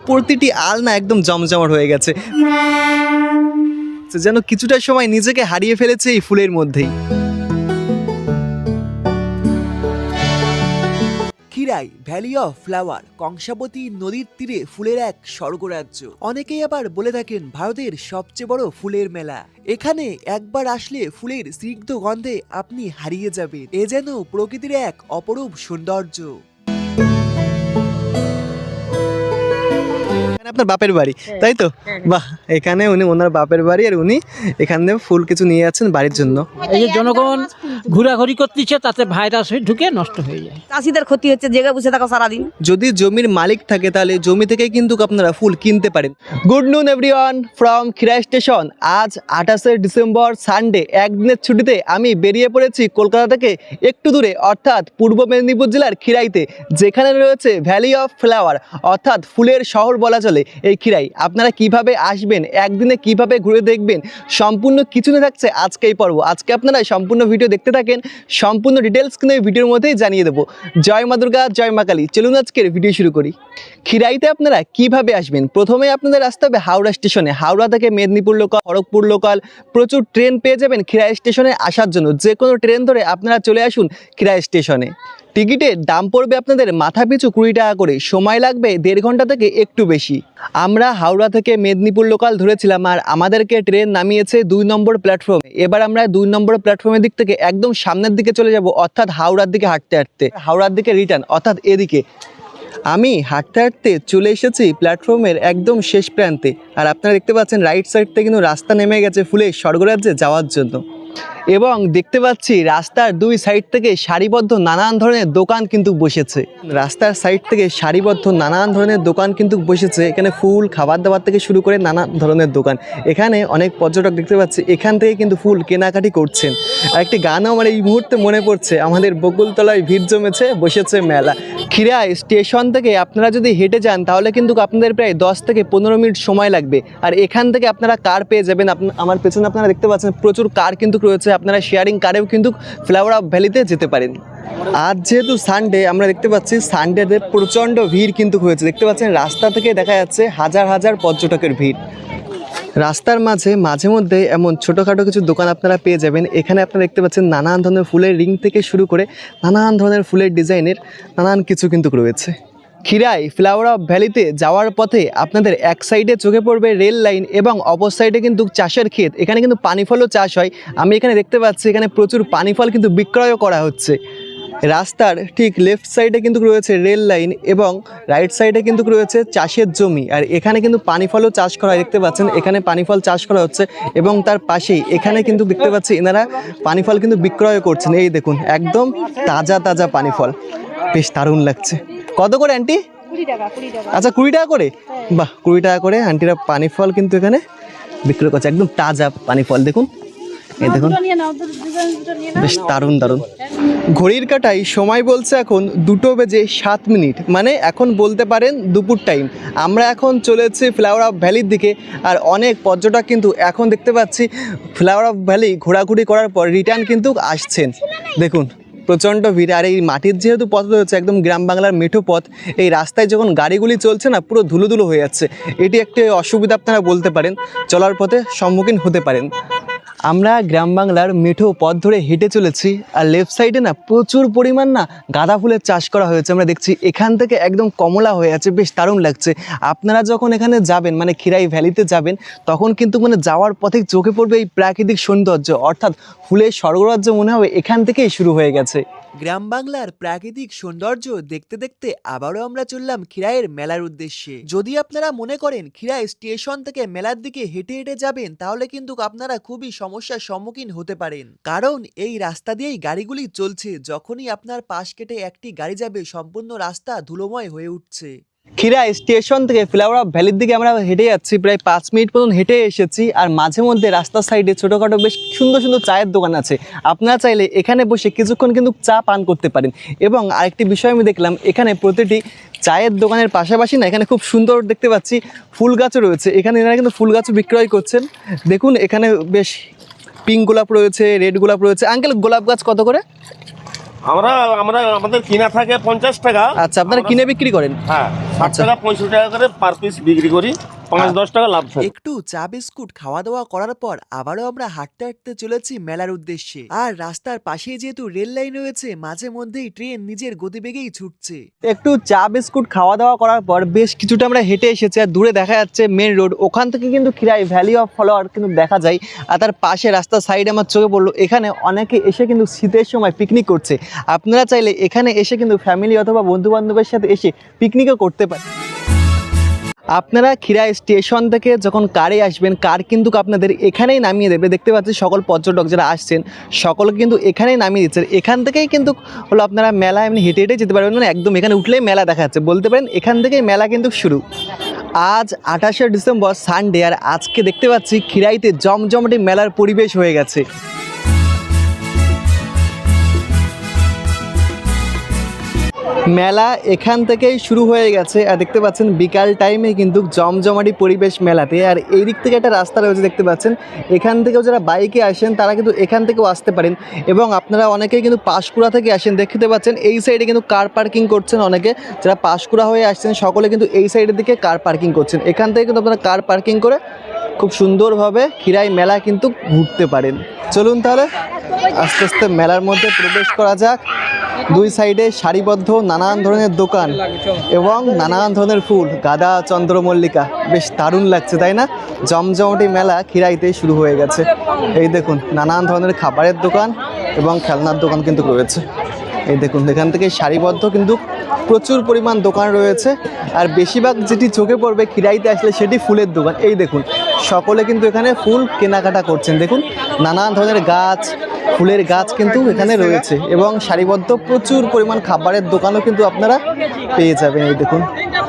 প্রতিটি আলনা একদম জমজমাট হয়ে গেছে, যেন কিছুটা সময় নিজেকে হারিয়ে ফেলেছে এই ফুলের মধ্যেই। Khirai valley of flower Kangsabati নদীর তীরে ফুলের এক স্বর্গরাজ্য। অনেকেই আবার বলে থাকেন ভারতের সবচেয়ে বড় ফুলের মেলা। এখানে একবার আসলে ফুলের স্নিগ্ধ গন্ধে আপনি হারিয়ে যাবেন। এ যেন প্রকৃতির এক অপরূপ সৌন্দর্য। আপনার বাপের বাড়ি, তাই তো? বাহ, এখানে উনি ওনার বাপের বাড়ি, আর উনি এখানে ফুল কিছু নিয়ে যাচ্ছেন বাড়ির জন্য। এই যে জনগণ ঘোরাঘুরি করতেছে, তাতে ভাইরাস হয়ে ঢুকে নষ্ট হয়ে যায়। চাষিদের ক্ষতি হচ্ছে, জায়গায় বসে থাকা সারাদিন। যদি জমির মালিক থাকে তাহলে জমি থেকে কিন্তু আপনারা ফুল কিনতে পারেন। গুড নুন এভরিওয়ান ফ্রম খিরাই স্টেশন। আজ 28শে ডিসেম্বর সানডে, একদিনের ছুটিতে আমি বেরিয়ে পড়েছি কলকাতা থেকে একটু দূরে, অর্থাৎ পূর্ব মেদিনীপুর জেলার খিরাইতে, যেখানে রয়েছে ভ্যালি অফ ফ্লাওয়ার, অর্থাৎ ফুলের শহর বলা চলে এই খিরাই। আপনারা কিভাবে আসবেন, একদিনে কিভাবে ঘুরে দেখবেন, সম্পূর্ণ কিছু নিয়ে থাকছে আজকে এই পর্ব। আজকে আপনারা সম্পূর্ণ ভিডিও দেখতে থাকেন, সম্পূর্ণ ডিটেলস কিন্তু এই ভিডিওর মধ্যেই জানিয়ে দেবো। জয় মা দুর্গা, জয় মা কালী। চলুন আজকের ভিডিও শুরু করি। খিরাইতে আপনারা কিভাবে আসবেন? প্রথমে আপনাদের আসতে হবে হাওড়া স্টেশনে। হাওড়া থেকে মেদিনীপুর লোকাল, খড়গপুর লোকাল, প্রচুর ট্রেন পেয়ে যাবেন খিরাই স্টেশনে আসার জন্য। যে কোনো ট্রেন ধরে আপনারা চলে আসুন খিরাই স্টেশনে। টিকিটের দাম পড়বে আপনাদের মাথা পিছু 20 টাকা করে, সময় লাগবে 1.5 ঘন্টা থেকে একটু বেশি। আমরা হাওড়া থেকে মেদিনীপুর লোকাল ধরেছিলাম, আর আমাদেরকে ট্রেন নামিয়েছে 2 নম্বর প্ল্যাটফর্মে। এবার আমরা 2 নম্বর প্ল্যাটফর্মের দিক থেকে একদম সামনের দিকে চলে যাব, অর্থাৎ হাওড়ার দিকে হাঁটতে হাঁটতে, হাওড়ার দিকে রিটার্ন, অর্থাৎ এদিকে। আমি হাঁটতে হাঁটতে চলে এসেছি প্ল্যাটফর্মের একদম শেষ প্রান্তে, আর আপনারা দেখতে পাচ্ছেন রাইট সাইড থেকে কিন্তু রাস্তা নেমে গেছে ফুলের স্বর্গরাজ্যে যাওয়ার জন্য। এবং দেখতে পাচ্ছি রাস্তার 2 সাইড থেকে সারিবদ্ধ নানান ধরনের দোকান কিন্তু বসেছে। রাস্তার সাইড থেকে সারিবদ্ধ নানান ধরনের দোকান কিন্তু বসেছে। এখানে ফুল, খাবার দাবার থেকে শুরু করে নানান ধরনের দোকান। এখানে অনেক পর্যটক দেখতে পাচ্ছি এখান থেকে কিন্তু ফুল কেনাকাটি করছেন। আর একটি গানও আমার এই মুহূর্তে মনে পড়ছে, আমাদের বকুলতলায় ভিড় জমেছে, বসেছে মেলা। খিরাই স্টেশন থেকে আপনারা যদি হেঁটে যান তাহলে কিন্তু আপনাদের প্রায় 10 থেকে 15 মিনিট সময় লাগবে। আর এখান থেকে আপনারা কার পেয়ে যাবেন। আমার পেছনে আপনারা দেখতে পাচ্ছেন প্রচুর কার কিন্তু রয়েছে, আপনারা শেয়ারিং কারেও কিন্তু ফ্লাওয়ার অফ ভ্যালিতে যেতে পারেন। আজ যেহেতু সানডে, আমরা দেখতে পাচ্ছি সানডেতে প্রচণ্ড ভিড় কিন্তু হয়েছে। দেখতে পাচ্ছেন রাস্তা থেকে দেখা যাচ্ছে হাজার হাজার পর্যটকের ভিড়। রাস্তার মাঝে মধ্যে এমন ছোটোখাটো কিছু দোকান আপনারা পেয়ে যাবেন। এখানে আপনারা দেখতে পাচ্ছেন নানান ধরনের ফুলের রিং থেকে শুরু করে নানান ধরনের ফুলের ডিজাইনের নানান কিছু কিন্তু রয়েছে। খিরাই ফ্লাওয়ার অফ ভ্যালিতে যাওয়ার পথে আপনাদের এক সাইডে চোখে পড়বে রেল লাইন, এবং অপর সাইডে কিন্তু চাষের ক্ষেত। এখানে কিন্তু পানি ফলও চাষ হয়। আমি এখানে দেখতে পাচ্ছি এখানে প্রচুর পানি ফল কিন্তু বিক্রয়ও করা হচ্ছে। রাস্তার ঠিক লেফট সাইডে কিন্তু রয়েছে রেল লাইন, এবং রাইট সাইডে কিন্তু রয়েছে চাষের জমি। আর এখানে কিন্তু পানি ফলও চাষ করা হয়, দেখতে পাচ্ছেন এখানে পানি ফল চাষ করা হচ্ছে। এবং তার পাশেই এখানে কিন্তু দেখতে পাচ্ছি এনারা পানি ফল কিন্তু বিক্রয় করছেন। এই দেখুন একদম তাজা তাজা পানি ফল, বেশ দারুণ লাগছে। কত করে আন্টি? 20 টাকা। আচ্ছা 20 টাকা করে? বাহ, 20 টাকা করে আন্টিরা পানি ফল কিন্তু এখানে বিক্রয় করছে, একদম তাজা পানি ফল। দেখুন, এই দেখুন বেশ দারুণ দারুণ। ঘড়ির কাঁটায় সময় বলছে এখন 2:07, মানে এখন বলতে পারেন দুপুর টাইম। আমরা এখন চলেছি ফ্লাওয়ার অফ ভ্যালির দিকে, আর অনেক পর্যটক কিন্তু এখন দেখতে পাচ্ছি ফ্লাওয়ার অফ ভ্যালি ঘোরাঘুরি করার পর রিটার্ন কিন্তু আসছেন। দেখুন প্রচণ্ড ভিড়। আর এই মাটির যেহেতু পথ রয়েছে, একদম গ্রাম বাংলার মেঠো পথ, এই রাস্তায় যখন গাড়িগুলি চলছে না, পুরো ধুলো ধুলো হয়ে যাচ্ছে। এটি একটি অসুবিধা আপনারা বলতে পারেন, চলার পথে সম্মুখীন হতে পারেন। আমরা গ্রাম বাংলার মেঠো পথ ধরে হেঁটে চলেছি, আর লেফট সাইডে না প্রচুর পরিমাণ না গাঁদা ফুলের চাষ করা হয়েছে। আমরা দেখছি এখান থেকে একদম কমলা হয়ে আছে, বেশ দারুণ লাগছে। আপনারা যখন এখানে যাবেন, মানে খিরাই ভ্যালিতে যাবেন, তখন কিন্তু মানে যাওয়ার পথে চোখে পড়বে এই প্রাকৃতিক সৌন্দর্য, অর্থাৎ ফুলের স্বর্গরাজ্য মনে হবে এখান থেকেই শুরু হয়ে গেছে। গ্রাম বাংলার প্রাকৃতিক সৌন্দর্য দেখতে দেখতে আবারও আমরা চললাম খিরাইয়ের মেলার উদ্দেশ্যে। যদি আপনারা মনে করেন খিরাই স্টেশন থেকে মেলার দিকে হেঁটে হেঁটে যাবেন, তাহলে কিন্তু আপনারা খুবই সমস্যার সম্মুখীন হতে পারেন। কারণ এই রাস্তা দিয়েই গাড়িগুলি চলছে, যখনই আপনার পাশ কেটে একটি গাড়ি যাবে সম্পূর্ণ রাস্তা ধুলোময় হয়ে উঠছে। খিরাই স্টেশন থেকে ফ্লাওয়ার অফ ভ্যালির দিকে আমরা হেঁটে যাচ্ছি, প্রায় 5 মিনিট মতন হেঁটে এসেছি। আর মাঝে মধ্যে রাস্তার সাইডে ছোটোখাটো বেশ সুন্দর সুন্দর চায়ের দোকান আছে, আপনারা চাইলে এখানে বসে কিছুক্ষণ কিন্তু চা পান করতে পারেন। এবং আরেকটি বিষয় আমি দেখলাম, এখানে প্রতিটি চায়ের দোকানের পাশাপাশি না এখানে খুব সুন্দর দেখতে পাচ্ছি ফুল গাছও রয়েছে। এখানে এনারা কিন্তু ফুল গাছও বিক্রয় করছেন। দেখুন এখানে বেশ পিঙ্ক গোলাপ রয়েছে, রেড গোলাপ রয়েছে। আঙ্কেল গোলাপ গাছ কত করে? আমরা আমাদের কিনা থাকে 50 টাকা। আচ্ছা, আপনারা কিনে বিক্রি করেন? হ্যাঁ, 60 টাকা 65 টাকা করে পার পিস বিক্রি করি, 5-10 টাকা লাভ থাকে। একটু চা বিস্কুট খাওয়া দাওয়া করার পর আবারও আমরা হাঁটতে হাঁটতে চলেছি মেলার উদ্দেশ্যে। আর রাস্তার পাশেই যেহেতু রেল লাইন রয়েছে, মাঝে মধ্যেই ট্রেন নিজের গতিবেগেই ছুটছে। একটু চা বিস্কুট খাওয়া দাওয়া করার পর বেশ কিছুটা আমরা হেঁটে এসেছি, আর দূরে দেখা যাচ্ছে মেন রোড। ওখান থেকে কিন্তু খিরাই ভ্যালি অফ ফ্লাওয়ার কিন্তু দেখা যায়। আর তার পাশে রাস্তার সাইডে আমার চোখে পড়লো এখানে অনেকে এসে কিন্তু শীতের সময় পিকনিক করছে। আপনারা চাইলে এখানে এসে কিন্তু ফ্যামিলি অথবা বন্ধু বান্ধবের সাথে এসে পিকনিকও করতে পারেন। আপনারা খিরাই স্টেশন থেকে যখন কারে আসবেন, কার কিন্তু আপনাদের এখানেই নামিয়ে দেবে। দেখতে পাচ্ছি সকল পর্যটক যারা আসছেন সকলকে কিন্তু এখানেই নামিয়ে দিচ্ছে। এখান থেকেই কিন্তু হলো আপনারা মেলা এমনি হেঁটে হেঁটে যেতে পারবেন, মানে একদম এখানে উঠলেই মেলা দেখা যাচ্ছে বলতে পারেন। এখান থেকেই মেলা কিন্তু শুরু। আজ 28শে ডিসেম্বর সানডে, আর আজকে দেখতে পাচ্ছি খিরাইতে জমজমাটি মেলার পরিবেশ হয়ে গেছে। মেলা এখান থেকেই শুরু হয়ে গেছে, আর দেখতে পাচ্ছেন বিকাল টাইমে কিন্তু জমজমাটি পরিবেশ মেলাতে। আর এই দিক থেকে একটা রাস্তা রয়েছে দেখতে পাচ্ছেন, এখান থেকেও যারা বাইকে আসেন তারা কিন্তু এখান থেকেও আসতে পারেন। এবং আপনারা অনেকেই কিন্তু পাঁশকুড়া থেকে আসেন, দেখতে পাচ্ছেন এই সাইডে কিন্তু কার পার্কিং করছেন। অনেকে যারা পাঁশকুড়া হয়ে আসছেন সকলে কিন্তু এই সাইডের দিকে কার পার্কিং করছেন। এখান থেকে কিন্তু আপনারা কার পার্কিং করে খুব সুন্দরভাবে খিরাই মেলা কিন্তু ঘুরতে পারেন। চলুন তাহলে আস্তে আস্তে মেলার মধ্যে প্রবেশ করা যাক। দুই সাইডে সারিবদ্ধ নানান ধরনের দোকান এবং নানান ধরনের ফুল, গাঁদা, চন্দ্রমল্লিকা, বেশ দারুণ লাগছে তাই না? জমজমাটি মেলা খিরাইতে শুরু হয়ে গেছে। এই দেখুন নানান ধরনের খাবারের দোকান এবং খেলনার দোকান কিন্তু রয়েছে। এই দেখুন এখান থেকে সারিবদ্ধ কিন্তু প্রচুর পরিমাণ দোকান রয়েছে। আর বেশিরভাগ যেটি চোখে পড়বে খিরাইতে আসলে সেটি ফুলের দোকান। এই দেখুন সকলে কিন্তু এখানে ফুল কেনাকাটা করছেন। দেখুন নানান ধরনের গাছ, ফুলের গাছ কিন্তু এখানে রয়েছে এবং সারিবদ্ধ প্রচুর পরিমাণ খাবারের দোকানও কিন্তু আপনারা পেয়ে যাবেন। এই দেখুন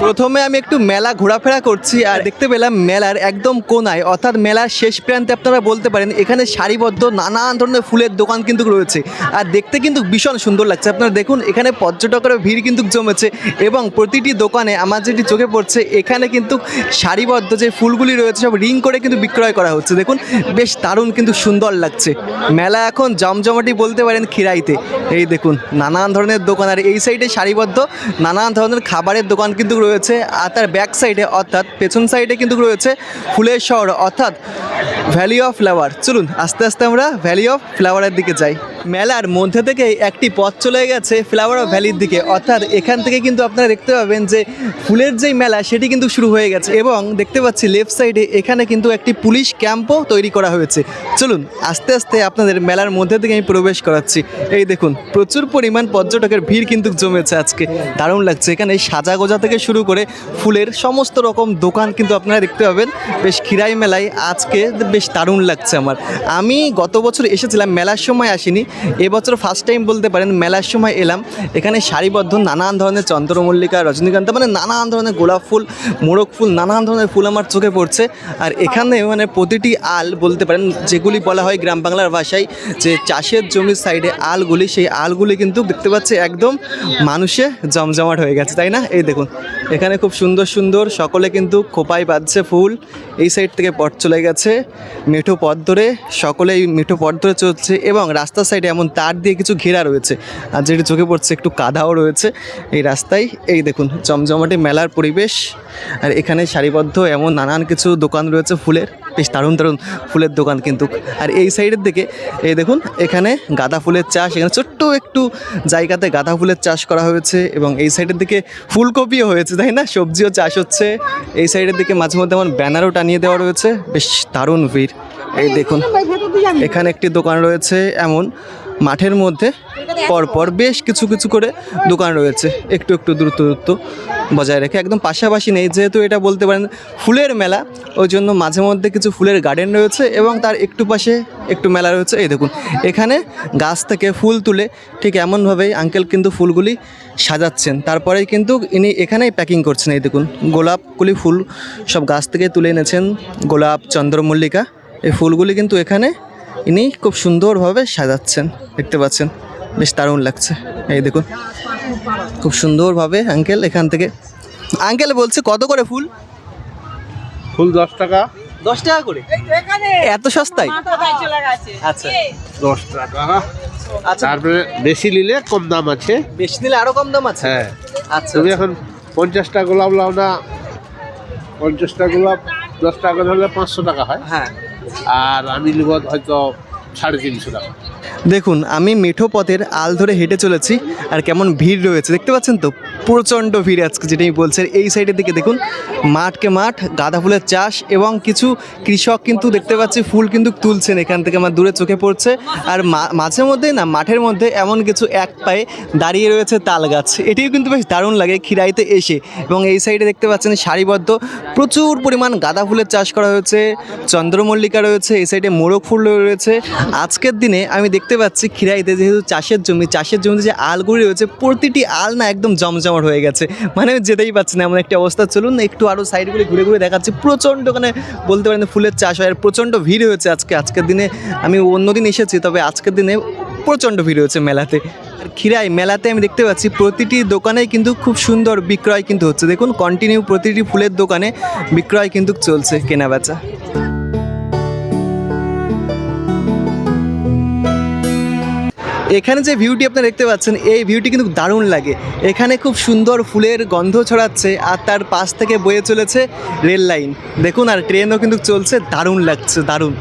প্রথমে আমি একটু মেলা ঘোরাফেরা করছি, আর দেখতে পেলাম মেলার একদম কোনায় অর্থাৎ মেলার শেষ প্রান্তে আপনারা বলতে পারেন এখানে সারিবদ্ধ নানান ধরনের ফুলের দোকান কিন্তু রয়েছে। আর দেখতে কিন্তু ভীষণ সুন্দর লাগছে। আপনারা দেখুন এখানে পর্যটকের ভিড় কিন্তু জমেছে এবং প্রতিটি দোকানে আমার যেটি চোখে পড়ছে এখানে কিন্তু সারিবদ্ধ যে ফুলগুলি রয়েছে সব রিং করে কিন্তু বিক্রয় করা হচ্ছে। দেখুন বেশ দারুণ কিন্তু সুন্দর লাগছে। মেলা এখন জমজমাটি বলতে পারেন খিরাইতে। এই দেখুন নানান ধরনের দোকান, আর এই সাইডে সারিবদ্ধ নানান ধরনের খাবারের দোকান কিন্তু রয়েছে। আর তার ব্যাক সাইডে অর্থাৎ পেছন সাইডে কিন্তু রয়েছে ফুলের শহর অর্থাৎ ভ্যালি অফ ফ্লাওয়ার। চলুন আস্তে আস্তে আমরা ভ্যালি অফ ফ্লাওয়ারের দিকে যাই। মেলার মধ্যে থেকে একটি পথ চলে গেছে ফ্লাওয়ার অফ ভ্যালির দিকে, অর্থাৎ এখান থেকে কিন্তু আপনারা দেখতে পাবেন যে ফুলের যেই মেলা সেটি কিন্তু শুরু হয়ে গেছে। এবং দেখতে পাচ্ছি লেফট সাইডে এখানে কিন্তু একটি পুলিশ ক্যাম্পও তৈরি করা হয়েছে। চলুন আস্তে আস্তে আপনাদের মেলার মধ্যে থেকে আমি প্রবেশ করাচ্ছি। এই দেখুন প্রচুর পরিমাণ পর্যটকের ভিড় কিন্তু জমেছে আজকে, দারুণ লাগছে। এখানে সাজা গোজা থেকে শুরু করে ফুলের সমস্ত রকম দোকান কিন্তু আপনারা দেখতে পাবেন বেশ খিরাই মেলায়। আজকে বেশ দারুণ লাগছে আমার। আমি গত বছর এসেছিলাম, মেলার সময় আসিনি, এবছর ফার্স্ট টাইম বলতে পারেন মেলার সময় এলাম। এখানে সারিবদ্ধ নানান ধরনের চন্দ্রমল্লিকা, রজনীকান্ত, মানে নানান ধরনের গোলাপ ফুল, মোরগ ফুল, নানান ধরনের ফুল আমার চোখে পড়ছে। আর এখানে মানে প্রতিটি আল বলতে পারেন যেগুলি বলা হয় গ্রাম বাংলার ভাষায় যে চাষের জমির সাইডে আলগুলি, সেই আলগুলি কিন্তু দেখতে পাচ্ছে একদম মানুষে জমজমাট হয়ে গেছে তাই না? এই দেখুন এখানে খুব সুন্দর সুন্দর সকলে কিন্তু খোপায় বাঁধছে ফুল। এই সাইড থেকে পথ চলে গেছে মেঠো পথ ধরে, সকলে এই মেঠো পথ ধরে চলছে এবং রাস্তার সাইডে এমন তার দিয়ে কিছু ঘেরা রয়েছে। আর যেটি চোখে পড়ছে একটু কাদাও রয়েছে এই রাস্তায়। এই দেখুন জমজমাটি মেলার পরিবেশ। আর এখানে সারিবদ্ধ এমন নানান কিছু দোকান রয়েছে ফুলের, বেশ দারুণ দারুণ ফুলের দোকান কিন্তু। আর এই সাইডের দিকে এই দেখুন এখানে গাঁদা ফুলের চাষ, এখানে ছোট্ট একটু জায়গাতে গাঁদা ফুলের চাষ করা হয়েছে এবং এই সাইডের দিকে ফুলকপিও হয়েছে তাই না, সবজিও চাষ হচ্ছে। এই সাইডের দিকে মাঝে মধ্যে আমার ব্যানারও টানিয়ে দেওয়া রয়েছে, বেশ দারুণ ভিড়। এই দেখুন এখানে একটি দোকান রয়েছে এমন মাঠের মধ্যে পরপর বেশ কিছু কিছু করে দোকান রয়েছে, একটু একটু দূরত্ব বজায় রেখে, একদম পাশাপাশি নেই। যেহেতু এটা বলতে পারেন ফুলের মেলা, ওই জন্য মাঝে মধ্যে কিছু ফুলের গার্ডেন রয়েছে এবং তার একটু পাশে একটু মেলা রয়েছে। এই দেখুন এখানে গাছ থেকে ফুল তুলে ঠিক এমনভাবেই আঙ্কেল কিন্তু ফুলগুলি সাজাচ্ছেন, তারপরেই কিন্তু ইনি এখানেই প্যাকিং করছেন। এই দেখুন গোলাপগুলি ফুল সব গাছ থেকে তুলে এনেছেন, গোলাপ, চন্দ্রমল্লিকা, এই ফুলগুলি কিন্তু এখানে ইনি খুব সুন্দরভাবে সাজাচ্ছেন, দেখতে পাচ্ছেন বেশ দারুণ লাগছে। এই দেখুন খুব সুন্দরভাবে আঙ্কেল এখান থেকে। আঙ্কেল বলছে কত করে ফুল? ফুল 10 টাকা। 10 টাকা করে? এত সস্তায়? আচ্ছা 10 টাকা। আচ্ছা, তারপরে বেশি নিলে কম দাম আছে। বেশি নিলে আরো কম দাম আছে? হ্যাঁ, আচ্ছা, তুমি এখন 50টা গোলাপ লাও না, 50টা গোলাপ 10 টাকা ধরলে 500 টাকা হয়, হ্যাঁ। আর আমি নিব হয়তো 350 টাকা। দেখুন আমি মেঠো পথের আল ধরে হেঁটে চলেছি, আর কেমন ভিড় রয়েছে দেখতে পাচ্ছেন তো, প্রচণ্ড ভিড় আজকে যেটা আমি বলছি। এই সাইডের দিকে দেখুন মাঠকে মাঠ, গাঁদা ফুলের চাষ, এবং কিছু কৃষক কিন্তু দেখতে পাচ্ছি ফুল কিন্তু তুলছেন এখান থেকে, আমার দূরে চোখে পড়ছে। আর মাঝে মধ্যে না মাঠের মধ্যে এমন কিছু এক পায়ে দাঁড়িয়ে রয়েছে তাল গাছ, এটিও কিন্তু বেশ দারুণ লাগে খিরাইতে এসে। এবং এই সাইডে দেখতে পাচ্ছেন সারিবদ্ধ প্রচুর পরিমাণ গাঁদা ফুলের চাষ করা হয়েছে, চন্দ্রমল্লিকা রয়েছে, এই সাইডে মোরগ ফুল রয়েছে। আজকের দিনে আমি দেখতে পাচ্ছি খিরাইতে যেহেতু চাষের জমিতে যে আলগুলি রয়েছে, প্রতিটি আল না একদম জমজমাট হয়ে গেছে, মানে আমি যেতেই পাচ্ছি না এমন একটা অবস্থা। চলুন একটু আরও সাইডগুলি ঘুরে ঘুরে দেখাচ্ছি। প্রচণ্ড মানে বলতে পারেন ফুলের চাষ হয়, আর প্রচণ্ড ভিড় হয়েছে আজকের দিনে। আমি অন্যদিন এসেছি, তবে আজকের দিনে প্রচণ্ড ভিড় হয়েছে মেলাতে। আর খিরাই মেলাতে আমি দেখতে পাচ্ছি প্রতিটি দোকানেই কিন্তু খুব সুন্দর বিক্রয় কিন্তু হচ্ছে। দেখুন কন্টিনিউ প্রতিটি ফুলের দোকানে বিক্রয় কিন্তু চলছে, কেনা বেচা। এখানে যে ভিউটি আপনারা দেখতে পাচ্ছেন, এই ভিউটি কিন্তু দারুণ লাগে। এখানে খুব সুন্দর ফুলের গন্ধ ছড়াচ্ছে, আর তার পাশ থেকে বয়ে চলেছে রেল লাইন দেখুন, আর ট্রেনও কিন্তু চলছে, দারুণ লাগছে, দারুণ।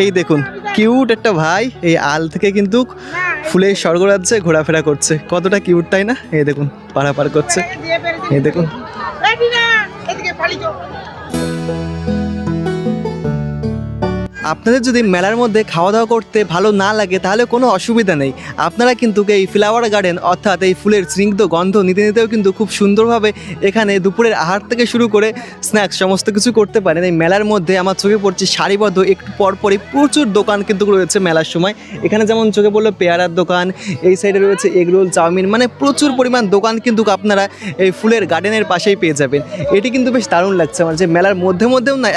এই দেখুন কিউট একটা ভাই এই আল থেকে কিন্তু ফুলের স্বর্গরাজ্যে ঘোরাফেরা করছে, কতটা কিউট তাই না? এই দেখুন পারাপার করছে, এই দেখুন। আপনাদের যদি মেলার মধ্যে খাওয়া দাওয়া করতে ভালো না লাগে তাহলে কোনো অসুবিধা নেই, আপনারা কিন্তু এই ফ্লাওয়ার গার্ডেন অর্থাৎ এই ফুলের স্নিগ্ধ গন্ধ নিতে নিতেও কিন্তু খুব সুন্দরভাবে এখানে দুপুরের আহার থেকে শুরু করে স্ন্যাক্স সমস্ত কিছু করতে পারেন। এই মেলার মধ্যে আমার চোখে পড়ছে সারিবদ্ধ একটু পরপরই প্রচুর দোকান কিন্তু রয়েছে মেলার সময়। এখানে যেমন চোখে পড়লো পেয়ারার দোকান, এই সাইডে রয়েছে এগরোল, চাউমিন, মানে প্রচুর পরিমাণ দোকান কিন্তু আপনারা এই ফুলের গার্ডেনের পাশেই পেয়ে যাবেন। এটি কিন্তু বেশ দারুণ লাগছে আমার, যে মেলার মধ্যেও না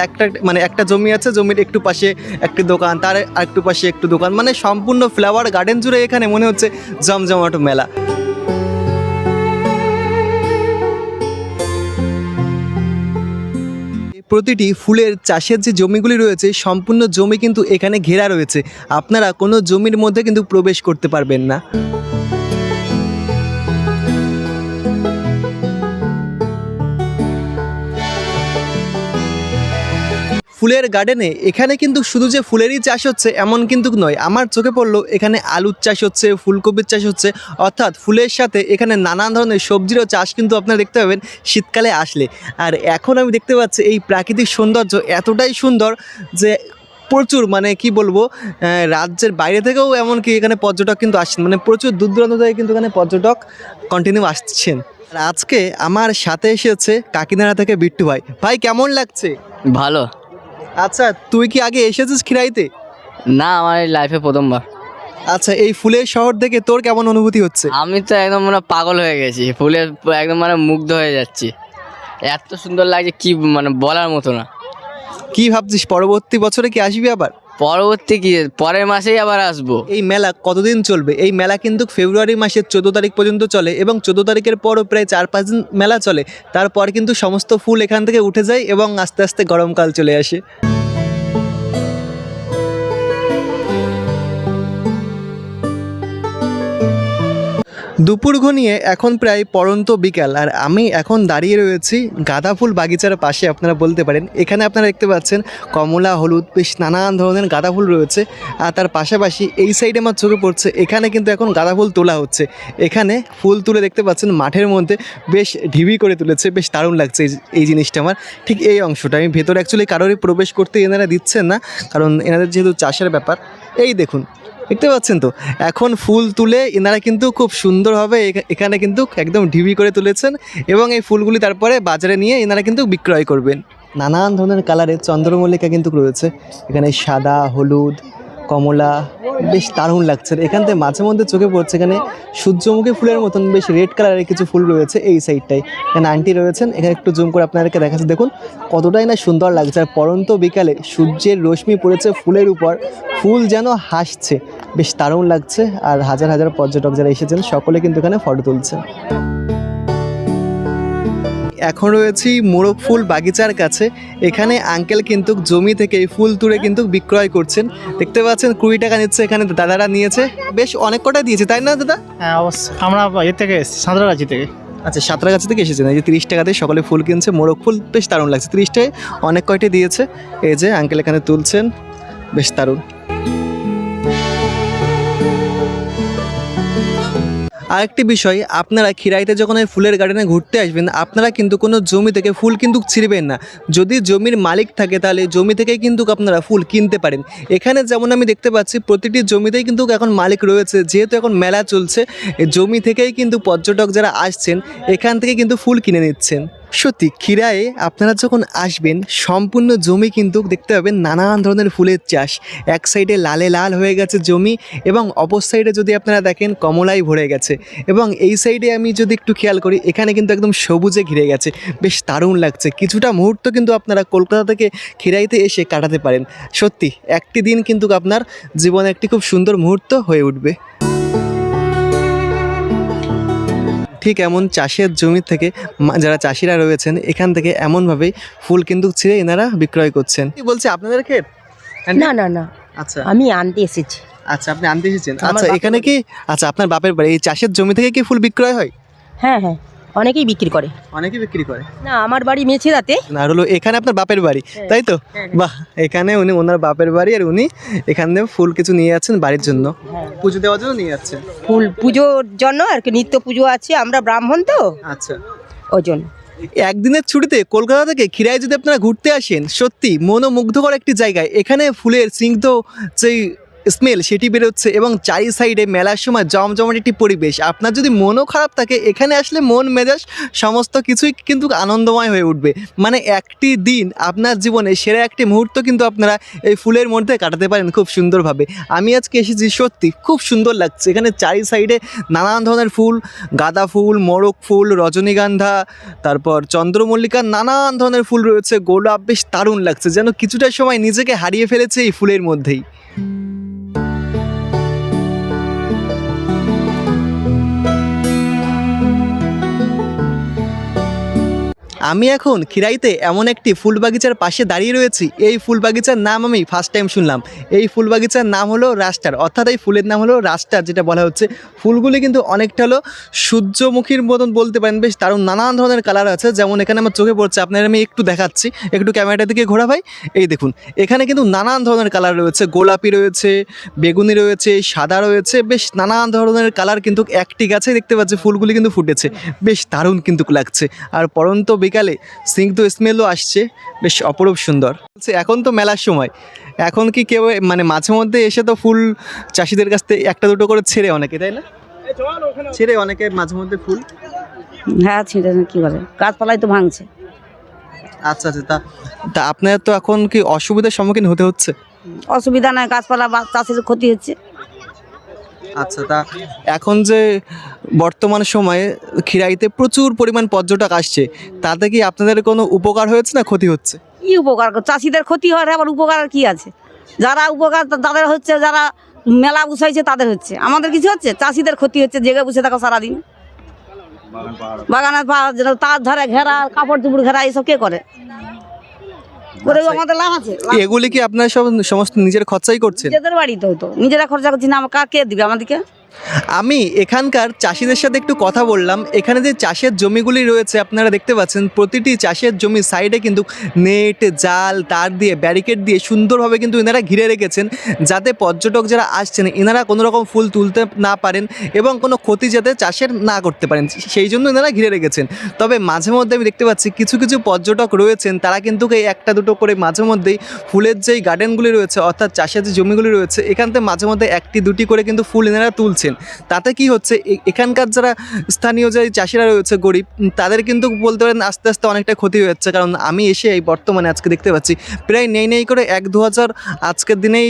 একটা জমি আছে, জমির একটু পাশে একটি দোকান, তার একটু পাশে একটু দোকান, মানে সম্পূর্ণ ফ্লাওয়ার গার্ডেন জুড়ে এখানে মনে হচ্ছে জমজমাট মেলা। প্রতিটি ফুলের চাষের যে জমিগুলি রয়েছে সম্পূর্ণ জমি কিন্তু এখানে ঘেরা রয়েছে, আপনারা কোনো জমির মধ্যে কিন্তু প্রবেশ করতে পারবেন না। ফুলের গার্ডেনে এখানে কিন্তু শুধু যে ফুলেরই চাষ হচ্ছে এমন কিন্তু নয়, আমার চোখে পড়লো এখানে আলুর চাষ হচ্ছে, ফুলকপির চাষ হচ্ছে, অর্থাৎ ফুলের সাথে এখানে নানান ধরনের সবজিরও চাষ কিন্তু আপনারা দেখতে পাবেন শীতকালে আসলে। আর এখন আমি দেখতে পাচ্ছি এই প্রাকৃতিক সৌন্দর্য এতটাই সুন্দর যে প্রচুর, মানে কি বলবো, রাজ্যের বাইরে থেকেও এমনকি এখানে পর্যটক কিন্তু আসছেন, মানে প্রচুর দূর দূরান্ত থেকে কিন্তু এখানে পর্যটক কন্টিনিউ আসছেন। আর আজকে আমার সাথে এসেছে কাকিনাড়া থেকে বিট্টু ভাই। ভাই কেমন লাগছে? ভালো। আচ্ছা তুই কি আগে এসেছিস খিরাইতে? না, আমার লাইফে প্রথমবার। আচ্ছা এই ফুলের শহর থেকে তোর কেমন অনুভূতি হচ্ছে? আমি তো একদম মানে পাগল হয়ে গেছি, ফুলের একদম মানে মুগ্ধ হয়ে যাচ্ছি, এত সুন্দর লাগছে কি মানে বলার মতো না। কি ভাবছিস পরবর্তী বছরে কি আসবি আবার? পরবর্তী কি পরের মাসেই আবার আসবো। এই মেলা কতদিন চলবে? এই মেলা কিন্তু ফেব্রুয়ারি মাসের 14 তারিখ পর্যন্ত চলে, এবং 14 তারিখের পরও প্রায় 4-5 দিন মেলা চলে। তারপর কিন্তু সমস্ত ফুল এখান থেকে উঠে যায় এবং আস্তে আস্তে গরমকাল চলে আসে। দুপুর ঘনিয়ে এখন প্রায় পড়ন্ত বিকাল, আর আমি এখন দাঁড়িয়ে রয়েছি গাঁদা ফুল বাগিচার পাশে, আপনারা বলতে পারেন। এখানে আপনারা দেখতে পাচ্ছেন কমলা, হলুদ, বেশ নানান ধরনের গাঁদা ফুল রয়েছে। আর তার পাশাপাশি এই সাইডে আমার চোখে পড়ছে এখানে কিন্তু এখন গাঁদা ফুল তোলা হচ্ছে। এখানে ফুল তুলে দেখতে পাচ্ছেন মাঠের মধ্যে বেশ ঢিবি করে তুলেছে, বেশ দারুণ লাগছে এই জিনিসটা আমার। ঠিক এই অংশটা আমি ভেতরে অ্যাকচুয়ালি কারোরই প্রবেশ করতে এনারা দিচ্ছেন না, কারণ এনাদের যেহেতু চাষের ব্যাপার। এই দেখুন দেখতে পাচ্ছেন তো, এখন ফুল তুলে এনারা কিন্তু খুব সুন্দরভাবে এখানে কিন্তু একদম ঢিবি করে তুলেছেন, এবং এই ফুলগুলি তারপরে বাজারে নিয়ে এনারা কিন্তু বিক্রয় করবেন। নানান ধরনের কালারের চন্দ্রমল্লিকা কিন্তু রয়েছে এখানে, সাদা, হলুদ, কমলা, বেশ দারুণ লাগছে। এখান থেকে মাঝে মধ্যে চোখে পড়ছে এখানে সূর্যমুখী ফুলের মতন বেশ রেড কালারের কিছু ফুল রয়েছে এই সাইডটাই। এখানে আন্টি রয়েছেন, এখানে একটু জুম করে আপনাদেরকে দেখাচ্ছি, দেখুন কতটাই না সুন্দর লাগছে। আর পরন্ত বিকালে সূর্যের রশ্মি পড়েছে ফুলের উপর, ফুল যেন হাসছে, বেশ দারুণ লাগছে। আর হাজার হাজার পর্যটক যারা এসেছেন সকলে কিন্তু এখানে ফটো তুলছে। এখন রয়েছি মোরগ ফুল বাগিচার কাছে। এখানে আঙ্কেল কিন্তু জমি থেকে ফুল তুলে কিন্তু বিক্রয় করছেন। দেখতে পাচ্ছেন 20 টাকা নিচ্ছে, এখানে দাদারা নিয়েছে, বেশ অনেক কটা দিয়েছে তাই না দাদা? হ্যাঁ অবশ্যই, আমরা এর থেকে এসেছি, সাঁতরাগাছি থেকে। আচ্ছা, সাঁতরাগাছি থেকে এসেছেন। এই যে 30 টাকাতে সকলে ফুল কিনছে, মোরগ ফুল বেশ দারুণ লাগছে। 30 টাকায় অনেক কয়টি দিয়েছে। এই যে আঙ্কেল এখানে তুলছেন, বেশ দারুণ। আরেকটি বিষয়, আপনারা খিরাইতে যখন এই ফুলের গার্ডেনে ঘুরতে আসবেন, আপনারা কিন্তু কোনো জমি থেকে ফুল কিন্তু ছিঁড়বেন না। যদি জমির মালিক থাকে তাহলে জমি থেকেই কিন্তু আপনারা ফুল কিনতে পারেন। এখানে যেমন আমি দেখতে পাচ্ছি প্রতিটি জমিতেই কিন্তু এখন মালিক রয়েছে, যেহেতু এখন মেলা চলছে, এই জমি থেকেই কিন্তু পর্যটক যারা আসছেন এখান থেকে কিন্তু ফুল কিনে নিচ্ছেন। সত্যি খিরায়ে আপনারা যখন আসবেন সম্পূর্ণ জমি কিন্তু দেখতে পাবেন নানান ধরনের ফুলের চাষ। এক সাইডে লালে লাল হয়ে গেছে জমি, এবং অপর সাইডে যদি আপনারা দেখেন কমলাই ভরে গেছে, এবং এই সাইডে আমি যদি একটু খেয়াল করি এখানে কিন্তু একদম সবুজে ঘিরে গেছে, বেশ দারুণ লাগছে। কিছুটা মুহূর্ত কিন্তু আপনারা কলকাতা থেকে খিরাইতে এসে কাটাতে পারেন। সত্যি একটি দিন কিন্তু আপনার জীবনে একটি খুব সুন্দর মুহূর্ত হয়ে উঠবে। ঠিক এমন চাষের জমি থেকে যারা চাষিরা রয়েছেন এখান থেকে এমনভাবেই ফুল কিন্তু ছিঁড়ে এনারা বিক্রয় করছেন। কি বলছে আপনাদের ক্ষেত? না না না, আচ্ছা আমি আনতে এসেছি। আচ্ছা, আপনি আনতে এসেছেন। আমার আচ্ছা, বাপের এখানে কি, আচ্ছা আপনার বাপের বাড়ি, এই চাষের জমি থেকে কি ফুল বিক্রয় হয়? হ্যাঁ হ্যাঁ, অনেকেই বিক্রি করে। অনেকে বিক্রি করে না, আমার বাড়ি মেছেদাতে। না, হলো এখানে আপনার বাপের বাড়ি, তাই তো? বাহ, এখানে উনি ওনার বাপের বাড়ি, আর উনি এখানে ফুল কিছু নিয়ে যাচ্ছেন বাড়ির জন্য, পুজো দেওয়ার জন্য নিয়ে যাচ্ছেন। ফুল পুজোর জন্য আর কি, নিত্য পুজো আছে, আমরা ব্রাহ্মণ তো আচ্ছা, ওই জন্য। একদিনের ছুটিতে কলকাতা থেকে খিরাই যদি আপনারা ঘুরতে আসেন, সত্যি মনোমুগ্ধকর একটি জায়গায়। এখানে ফুলের স্নিগ্ধ যেই স্মেল সেটি বেরোচ্ছে, এবং চারি সাইডে মেলার সময় জমজমাট একটি পরিবেশ। আপনার যদি মনও খারাপ থাকে এখানে আসলে মন মেজাজ সমস্ত কিছুই কিন্তু আনন্দময় হয়ে উঠবে। মানে একটি দিন আপনার জীবনে সেরা একটি মুহূর্ত কিন্তু আপনারা এই ফুলের মধ্যে কাটাতে পারেন খুব সুন্দরভাবে। আমি আজকে এসেছি, সত্যি খুব সুন্দর লাগছে। এখানে চারি সাইডে নানান ধরনের ফুল, গাঁদা ফুল, মোরগ ফুল, রজনীগন্ধা, তারপর চন্দ্রমল্লিকা, নানান ধরনের ফুল রয়েছে, গোলাপ, বেশ দারুণ লাগছে, যেন কিছুটা সময় নিজেকে হারিয়ে ফেলেছে এই ফুলের মধ্যেই। আমি এখন খিরাইতে এমন একটি ফুল বাগিচার পাশে দাঁড়িয়ে রয়েছি। এই ফুল বাগিচার নাম আমি ফার্স্ট টাইম শুনলাম। এই ফুল বাগিচার নাম হলো রাস্টার, অর্থাৎ এই ফুলের নাম হলো রাস্টার, যেটা বলা হচ্ছে। ফুলগুলি কিন্তু অনেকটা হলো সূর্যমুখীর মতন বলতে পারেন, বেশ দারুণ নানান ধরনের কালার আছে। যেমন এখানে আমার চোখে পড়ছে, আপনার আমি একটু দেখাচ্ছি, একটু ক্যামেরাটার দিকে ঘোরা ভাই। এই দেখুন, এখানে কিন্তু নানান ধরনের কালার রয়েছে, গোলাপি রয়েছে, বেগুনি রয়েছে, সাদা রয়েছে, বেশ নানান ধরনের কালার কিন্তু একটি গাছে দেখতে পাচ্ছি ফুলগুলি কিন্তু ফুটেছে, বেশ দারুণ কিন্তু লাগছে। আর পরন্ত বিকালে স্নিগ্ধ স্মেলও আসছে, বেশ অপরূপ সুন্দর। এখন তো মেলার সময়, এখন কি কেউ মানে মাঝে মধ্যে এসে তো ফুল চাষিদের কাছ থেকে একটা দুটো করে ছেড়ে অনেকে, তাই না? ছেড়ে অনেকে মাঝে মধ্যে ফুল। হ্যাঁ, ছিঁড়ে কি বলে, গাছপালাই তো ভাঙছে। আচ্ছা আচ্ছা, তা তা আপনার তো এখন কি অসুবিধার সম্মুখীন হতে হচ্ছে? অসুবিধা নাই, গাছপালা চাষের ক্ষতি হচ্ছে। আচ্ছা, তা এখন যে বর্তমান সময়ে খিরাইতে প্রচুর পরিমাণ পর্যটক আসছে, তাতে কি আপনাদের কোনো উপকার হয়েছে না ক্ষতি হচ্ছে? কি উপকার, চাষিদের ক্ষতি হয়, আবার উপকার আর কি আছে? যারা উপকার তাদের হচ্ছে, যারা মেলা বসাইছে তাদের হচ্ছে, আমাদের কিছু হচ্ছে? চাষিদের ক্ষতি হচ্ছে, জেগে বসে থাকো সারাদিন, বাগানের তার ধরে ঘেরা, কাপড় চুপড় ঘেরা, এইসব কে করে? আমাদের লাভ আছে? এগুলি কি আপনারা সব সমস্ত নিজের খরচাই করছেন? নিজেদের বাড়িতে হতো, নিজেরা খরচা করছি না, আমার কে দিবে আমাদেরকে? আমি এখানকার চাষিদের সাথে একটু কথা বললাম। এখানে যে চাষের জমিগুলি রয়েছে আপনারা দেখতে পাচ্ছেন, প্রতিটি চাষের জমির সাইডে কিন্তু নেট, জাল, তার দিয়ে, ব্যারিকেড দিয়ে সুন্দরভাবে কিন্তু এনারা ঘিরে রেখেছেন, যাতে পর্যটক যারা আসছেন এনারা কোনো রকম ফুল তুলতে না পারেন এবং কোনো ক্ষতি যাতে চাষের না করতে পারেন, সেই জন্য এনারা ঘিরে রেখেছেন। তবে মাঝে মধ্যে আমি দেখতে পাচ্ছি কিছু কিছু পর্যটক রয়েছেন, তারা কিন্তু এই একটা দুটো করে মাঝে মধ্যেই ফুলের যেই গার্ডেনগুলি রয়েছে, অর্থাৎ চাষের যে জমিগুলি রয়েছে, এখান থেকে মাঝে মধ্যে একটি দুটি করে কিন্তু ফুল এনারা তুলছেন। তাতে কি হচ্ছে, এখানকার যারা স্থানীয় যে চাষিরা রয়েছে গরিব, তাদের কিন্তু বলতে পারেন আস্তে আস্তে অনেকটা ক্ষতি হয়ে যাচ্ছে। কারণ আমি এসে এই বর্তমানে আজকে দেখতে পাচ্ছি প্রায় নেই করে 1-2 হাজার আজকের দিনেই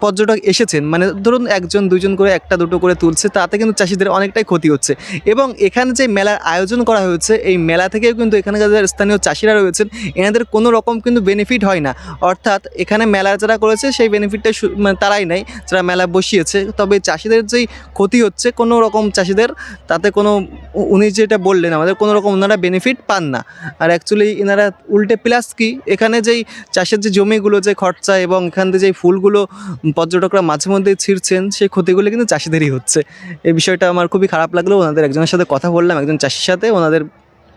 পর্যটক এসেছেন, মানে ধরুন একজন দুইজন করে একটা দুটো করে তুলছে, তাতে কিন্তু চাষিদের অনেকটাই ক্ষতি হচ্ছে। এবং এখানে যে মেলার আয়োজন করা হয়েছে, এই মেলা থেকেও কিন্তু এখানকার যারা স্থানীয় চাষিরা রয়েছেন এনাদের কোনো রকম কিন্তু বেনিফিট হয় না। অর্থাৎ এখানে মেলা যারা করেছে সেই বেনিফিটটা মানে তারাই নেয় যারা মেলা বসিয়েছে। তবে চাষিদের যেই ক্ষতি হচ্ছে কোনো রকম চাষিদের তাতে কোনো, উনি যেটা বললেন আমাদের, কোনো রকম ওনারা বেনিফিট পান না। আর অ্যাকচুয়ালি এনারা উল্টে প্লাস কি, এখানে যেই চাষের যে জমিগুলো যে খরচা এবং এখান থেকে যেই ফুলগুলো পর্যটকরা মাঝে মধ্যেই ছিঁড়ছেন, সেই ক্ষতিগুলো কিন্তু চাষিদেরই হচ্ছে। এই বিষয়টা আমার খুবই খারাপ লাগলো। ওনাদের একজনের সাথে কথা বললাম, একজন চাষির সাথে, ওনাদের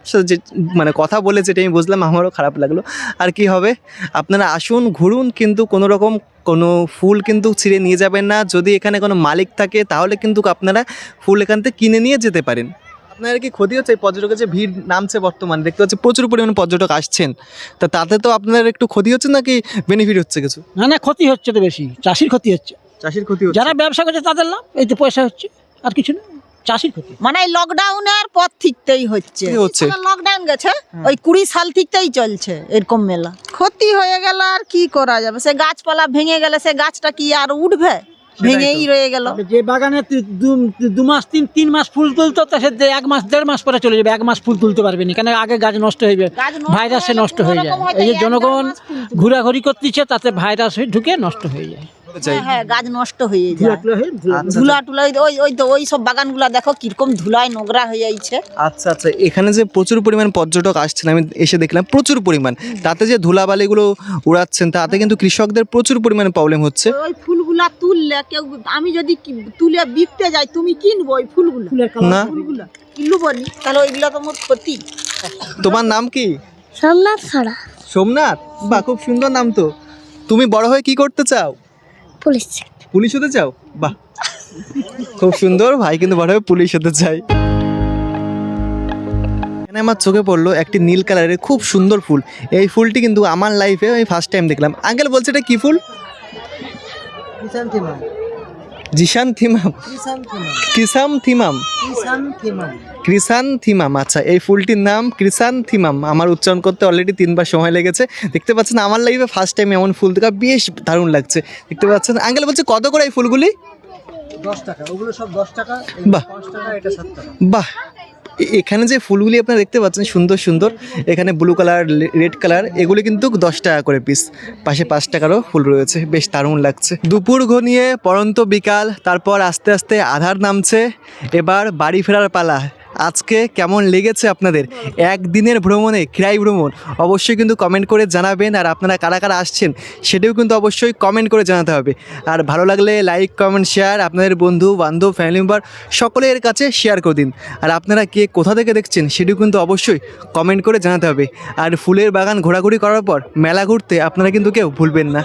সাথে যে মানে কথা বলে যেটা আমি বুঝলাম, আমারও খারাপ লাগলো। আর কি হবে, আপনারা আসুন ঘুরুন, কিন্তু কোনো রকম কোনো ফুল কিন্তু ছিঁড়ে নিয়ে যাবেন না। যদি এখানে কোনো মালিক থাকে তাহলে কিন্তু আপনারা ফুল এখান থেকে কিনে নিয়ে যেতে পারেন। আপনার কি ক্ষতি হচ্ছে? এই পর্যটকের যে ভিড় নামছে বর্তমানে দেখতে পাচ্ছি, প্রচুর পরিমাণে পর্যটক আসছেন, তা তাতে তো আপনার একটু ক্ষতি হচ্ছে নাকি বেনিফিট হচ্ছে কিছু? না না, ক্ষতি হচ্ছে তো বেশি, চাষির ক্ষতি হচ্ছে। চাষির ক্ষতি হচ্ছে। যারা ব্যবসা করছে তাদের লাভ, এই তো পয়সা হচ্ছে, আর কিছু না, চাষির ক্ষতি। মানে এই লকডাউনের পর থেকেই হচ্ছে। কি হচ্ছে? লকডাউন গেছে ওই 20 সাল থেকেই চলছে এরকম মেলা। ক্ষতি হয়ে গেল, আর কি করা যাবে? সে গাছপালা ভেঙে গেলে সে গাছটা কি আর উঠবে? ভেঙেই রয়ে গেল। যে বাগানে দু মাস তিন মাস ফুল তুলতো, তা সে 1 মাস 1.5 মাস পরে চলে যাবে, 1 মাস ফুল তুলতে পারবে না, কেন আগে গাছ নষ্ট হয়ে যাবে, গাছ নষ্ট ভাইরাসে হয়ে নষ্ট গেলে হয়ে যায়। কোনোরকম হয়তো এই যে 1-1.5 জনগণ মাস ফুল তুলতে ঘোরাঘুরি করতেছে, তাতে ভাইরাস হয়ে ঢুকে নষ্ট হয়ে যায়, হ্যাঁ গাছ নষ্ট হয়ে যায়। ধুলা টুলা ওই তো ওই সব বাগানগুলা দেখো কিরকম ধুলায় নোংরা হয়ে যাচ্ছে। আচ্ছা আচ্ছা, এখানে যে প্রচুর পরিমাণ পর্যটক আসছেন, আমি এসে দেখলাম প্রচুর পরিমাণ, তাতে যে ধুলাবালিগুলো উড়াচ্ছেন তাতে কিন্তু কৃষকদের প্রচুর পরিমাণে প্রবলেম হচ্ছে। ওই ফুলগুলা তুললে কেউ, আমি যদি তুলে বিকতে যাই, তুমি কিনবো ওই ফুলগুলো? না, ফুলগুলো কিনবো নি, তাহলে ওইগুলো তো মোর ক্ষতি। তোমার নাম কি? সোমনাথ ছড়া, সোমনাথ, বাহ খুব সুন্দর নাম তো। তুমি বড় হয়ে কি করতে চাও? পুলিশ। পুলিশ হতে চাও? বাহ খুব সুন্দর, ভাই কিন্তু বড় হয়ে পুলিশ হতে চাই। এখানে আমার চোখে পড়লো একটি নীল কালারের খুব সুন্দর ফুল। এই ফুলটি কিন্তু আমার লাইফে আমি ফার্স্ট টাইম দেখলাম। আঙ্কেল বলছে এটা কি ফুল? জিসানথিমাম, ক্রিসানথিমাম। আচ্ছা, এই ফুলটির নাম ক্রিসানথিমাম। আমার উচ্চারণ করতে অলরেডি 3 বার সময় লেগেছে। দেখতে পাচ্ছেন আমার লাইফে ফার্স্ট টাইম এমন ফুল দেখা, বেশ দারুণ লাগছে। দেখতে পাচ্ছেন আঙ্কেল বলছে কত করে এই ফুলগুলি? 10 টাকা, ওগুলো সব 10 টাকা, বাহ 5 টাকা, এটা 7 টাকা। বাহ, এখানে যে ফুলগুলি আপনারা দেখতে পাচ্ছেন সুন্দর সুন্দর, এখানে ব্লু কালার, রেড কালার, এগুলি কিন্তু 10 টাকা করে পিস। পাশে 5 টাকারও ফুল রয়েছে, বেশ দারুণ লাগছে। দুপুর ঘনিয়ে পরন্ত বিকাল, তারপর আস্তে আস্তে আধার নামছে, এবার বাড়ি ফেরার পালা। আজকে কেমন লেগেছে আপনাদের একদিনের ভ্রমণে, খিরাই ভ্রমণ? অবশ্যই কিন্তু কমেন্ট করে জানাবেন। আর আপনারা কারা কারা আসছেন সেটাও কিন্তু অবশ্যই কমেন্ট করে জানাতে হবে। আর ভালো লাগলে লাইক, কমেন্ট, শেয়ার আপনাদের বন্ধু বান্ধব, ফ্যামিলি মেম্বার সকলের কাছে শেয়ার করে দিন। আর আপনারা কে কোথা থেকে দেখছেন সেটাও কিন্তু অবশ্যই কমেন্ট করে জানাতে হবে। আর ফুলের বাগান ঘোরাঘুরি করার পর মেলা ঘুরতে আপনারা কিন্তু কেউ ভুলবেন না।